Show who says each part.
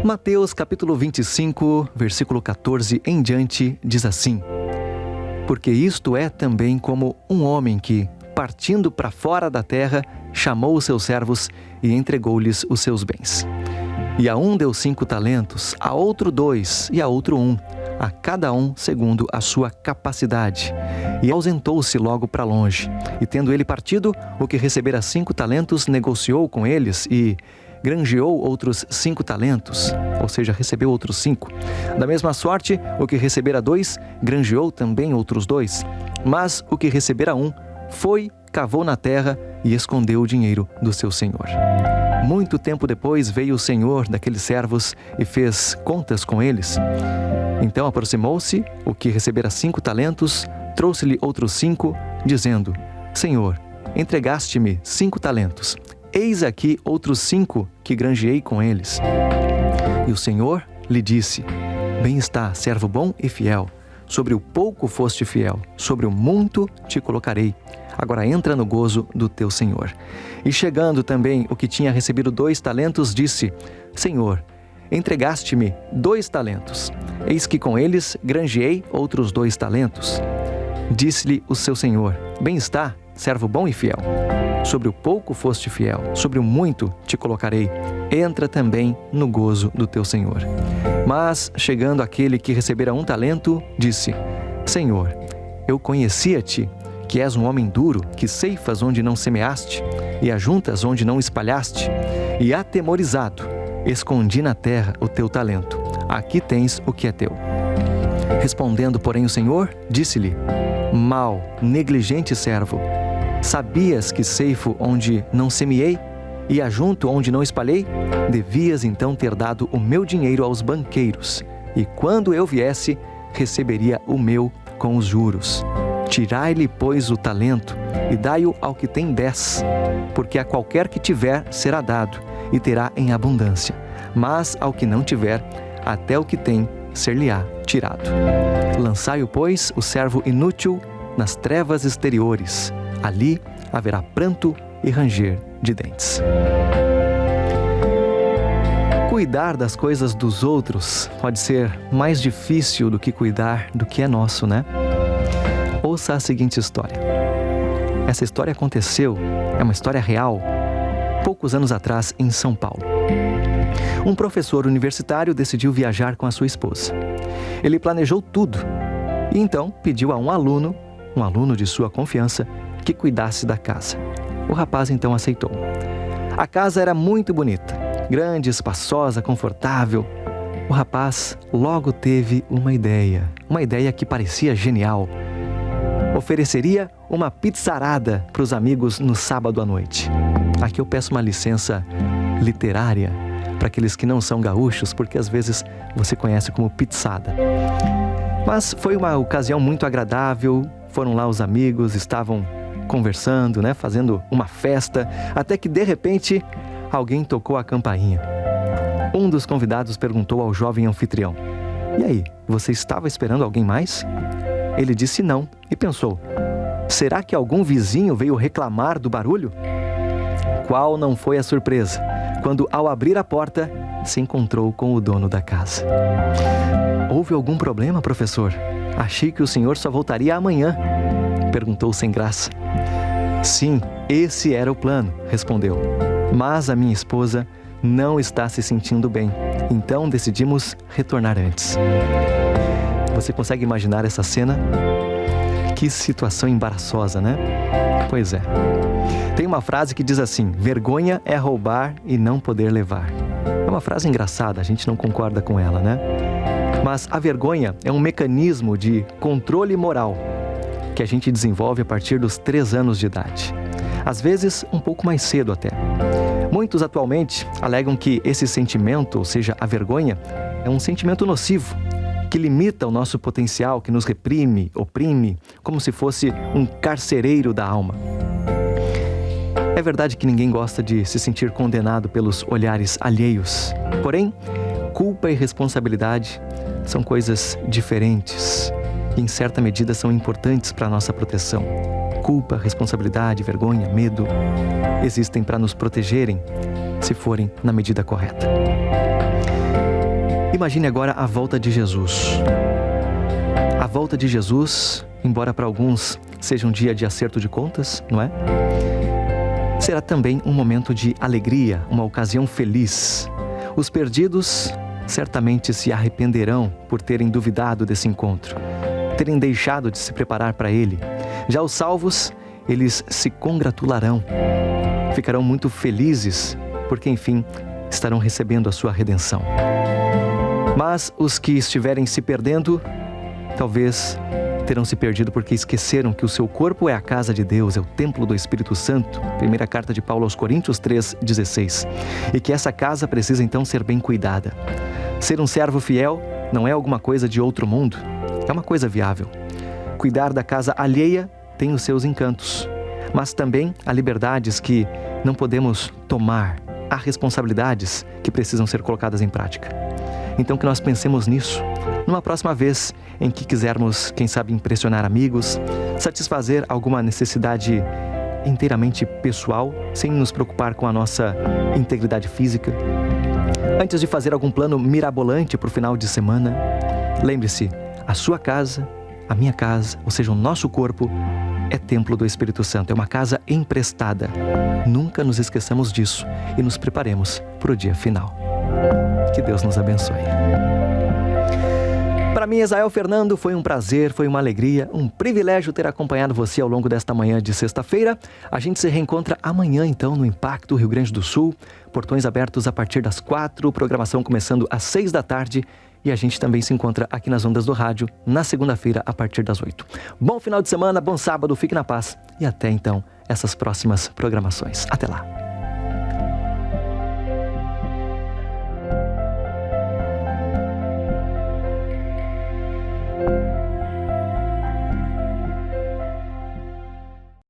Speaker 1: Mateus capítulo 25, versículo 14 em diante, diz assim: Porque isto é também como um homem que, partindo para fora da terra, chamou os seus servos e entregou-lhes os seus bens. E a um deu 5 talentos, a outro 2 e a outro 1, a cada um segundo a sua capacidade. E ausentou-se logo para longe. E tendo ele partido, o que recebera 5 talentos negociou com eles e granjeou outros 5 talentos, ou seja, recebeu outros 5. Da mesma sorte, o que recebera 2, granjeou também outros 2. Mas o que recebera 1, foi, cavou na terra e escondeu o dinheiro do seu senhor. Muito tempo depois veio o senhor daqueles servos e fez contas com eles. Então aproximou-se o que recebera 5 talentos, trouxe-lhe outros 5, dizendo: Senhor, entregaste-me 5 talentos. Eis aqui outros 5 que granjeei com eles. E o Senhor lhe disse: Bem está, servo bom e fiel. Sobre o pouco foste fiel, sobre o muito te colocarei. Agora entra no gozo do teu Senhor. E chegando também o que tinha recebido 2 talentos, disse: Senhor, entregaste-me 2 talentos. Eis que com eles granjeei outros 2 talentos. Disse-lhe o seu Senhor: Bem está, servo bom e fiel. Sobre o pouco foste fiel, sobre o muito te colocarei. Entra também no gozo do teu Senhor. Mas, chegando aquele que recebera 1 talento, disse: Senhor, eu conhecia-te, que és um homem duro, que ceifas onde não semeaste, e ajuntas onde não espalhaste, e atemorizado, escondi na terra o teu talento. Aqui tens o que é teu. Respondendo, porém, o Senhor, disse-lhe: Mau, negligente servo, sabias que ceifo onde não semeei e ajunto onde não espalhei? Devias então ter dado o meu dinheiro aos banqueiros, e quando eu viesse, receberia o meu com os juros. Tirai-lhe, pois, o talento e dai-o ao que tem 10, porque a qualquer que tiver será dado e terá em abundância, mas ao que não tiver, até o que tem ser-lhe-á tirado. Lançai-o, pois, o servo inútil nas trevas exteriores. Ali haverá pranto e ranger de dentes. Cuidar das coisas dos outros pode ser mais difícil do que cuidar do que é nosso, né? Ouça a seguinte história. Essa história aconteceu, é uma história real, poucos anos atrás em São Paulo. Um professor universitário decidiu viajar com a sua esposa. Ele planejou tudo e então pediu a um aluno de sua confiança, que cuidasse da casa. O rapaz então aceitou. A casa era muito bonita, grande, espaçosa, confortável. O rapaz logo teve uma ideia que parecia genial. Ofereceria uma pizzarada para os amigos no sábado à noite. Aqui eu peço uma licença literária para aqueles que não são gaúchos, porque às vezes você conhece como pizzada. Mas foi uma ocasião muito agradável, foram lá os amigos, estavam conversando, fazendo uma festa, até que de repente alguém tocou a campainha. Um dos convidados perguntou ao jovem anfitrião: E aí, você estava esperando alguém mais? Ele disse não e pensou: será que algum vizinho veio reclamar do barulho? Qual não foi a surpresa, quando ao abrir a porta, se encontrou com o dono da casa. Houve algum problema, professor? Achei que o senhor só voltaria amanhã, perguntou sem graça. Sim, esse era o plano, respondeu. Mas a minha esposa não está se sentindo bem, então decidimos retornar antes. Você consegue imaginar essa cena? Que situação embaraçosa, né? Pois é. Tem uma frase que diz assim: vergonha é roubar e não poder levar. É uma frase engraçada, a gente não concorda com ela, né? Mas a vergonha é um mecanismo de controle moral que a gente desenvolve a partir dos 3 anos de idade. Às vezes, um pouco mais cedo até. Muitos atualmente alegam que esse sentimento, ou seja, a vergonha, é um sentimento nocivo, que limita o nosso potencial, que nos reprime, oprime, como se fosse um carcereiro da alma. É verdade que ninguém gosta de se sentir condenado pelos olhares alheios. Porém, culpa e responsabilidade são coisas diferentes e, em certa medida, são importantes para a nossa proteção. Culpa, responsabilidade, vergonha, medo existem para nos protegerem, se forem na medida correta. Imagine agora a volta de Jesus. A volta de Jesus, embora para alguns seja um dia de acerto de contas, não é? Será também um momento de alegria, uma ocasião feliz. Os perdidos certamente se arrependerão por terem duvidado desse encontro, terem deixado de se preparar para ele. Já os salvos, eles se congratularão, ficarão muito felizes, porque enfim, estarão recebendo a sua redenção. Mas os que estiverem se perdendo, talvez terão se perdido porque esqueceram que o seu corpo é a casa de Deus, é o templo do Espírito Santo. Primeira carta de Paulo aos Coríntios 3:16. E que essa casa precisa então ser bem cuidada. Ser um servo fiel não é alguma coisa de outro mundo, é uma coisa viável. Cuidar da casa alheia tem os seus encantos, mas também há liberdades que não podemos tomar, há responsabilidades que precisam ser colocadas em prática. Então que nós pensemos nisso numa próxima vez em que quisermos, quem sabe, impressionar amigos, satisfazer alguma necessidade inteiramente pessoal, sem nos preocupar com a nossa integridade física. Antes de fazer algum plano mirabolante para o final de semana, lembre-se, a sua casa, a minha casa, ou seja, o nosso corpo, é templo do Espírito Santo, é uma casa emprestada. Nunca nos esqueçamos disso e nos preparemos para o dia final. Que Deus nos abençoe. Para mim, Esael Fernando, foi um prazer, foi uma alegria, um privilégio ter acompanhado você ao longo desta manhã de sexta-feira. A gente se reencontra amanhã, então, no Impacto Rio Grande do Sul. Portões abertos a partir das 4, programação começando às 6 da tarde. E a gente também se encontra aqui nas ondas do rádio, na segunda-feira, a partir das 8. Bom final de semana, bom sábado, fique na paz. E até, então, essas próximas programações. Até lá.